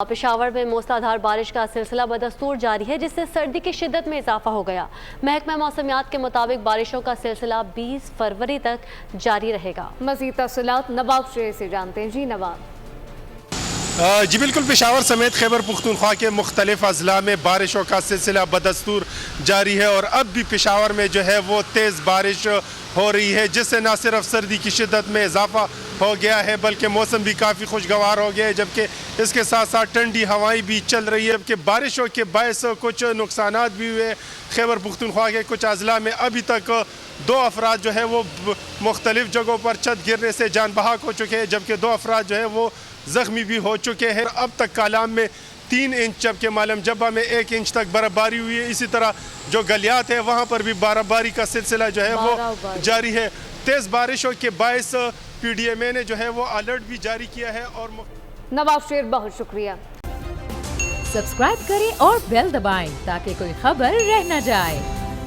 پشاور میں موسلادھار بارش کا سلسلہ بدستور جاری ہے جس سے سردی کی شدت میں اضافہ ہو گیا۔ محکمہ موسمیات کے مطابق بارشوں کا سلسلہ 20 فروری تک جاری رہے گا۔ مزید تفصیلات نواب شیر سے جانتے ہیں۔ جی نواب۔ جی بالکل، پشاور سمیت خیبر پختونخوا کے مختلف اضلاع میں بارشوں کا سلسلہ بدستور جاری ہے اور اب بھی پشاور میں جو ہے وہ تیز بارش ہو رہی ہے جس سے نہ صرف سردی کی شدت میں اضافہ ہو گیا ہے بلکہ موسم بھی کافی خوشگوار ہو گیا ہے، جبکہ اس کے ساتھ ساتھ ٹھنڈی ہوائیں بھی چل رہی ہے جبکہ بارشوں کے باعث کچھ نقصانات بھی ہوئے۔ خیبر پختونخوا کے کچھ اضلاع میں ابھی تک 2 افراد جو ہے وہ مختلف جگہوں پر چھت گرنے سے جان بحق ہو چکے ہیں جبکہ 2 افراد جو ہے وہ زخمی بھی ہو چکے ہیں۔ اب تک کالام میں 3 انچ جبکہ مالم جبہ میں 1 انچ تک برف باری ہوئی ہے۔ اسی طرح جو گلیات ہے وہاں پر بھی برف باری کا سلسلہ جو ہے وہ جاری ہے۔ تیز بارشوں کے باعث پی ڈی ایم اے نے جو ہے وہ الرٹ بھی جاری کیا ہے اور نواب شیر بہت شکریہ۔ سبسکرائب کریں اور بیل دبائیں تاکہ کوئی خبر رہ نہ جائے۔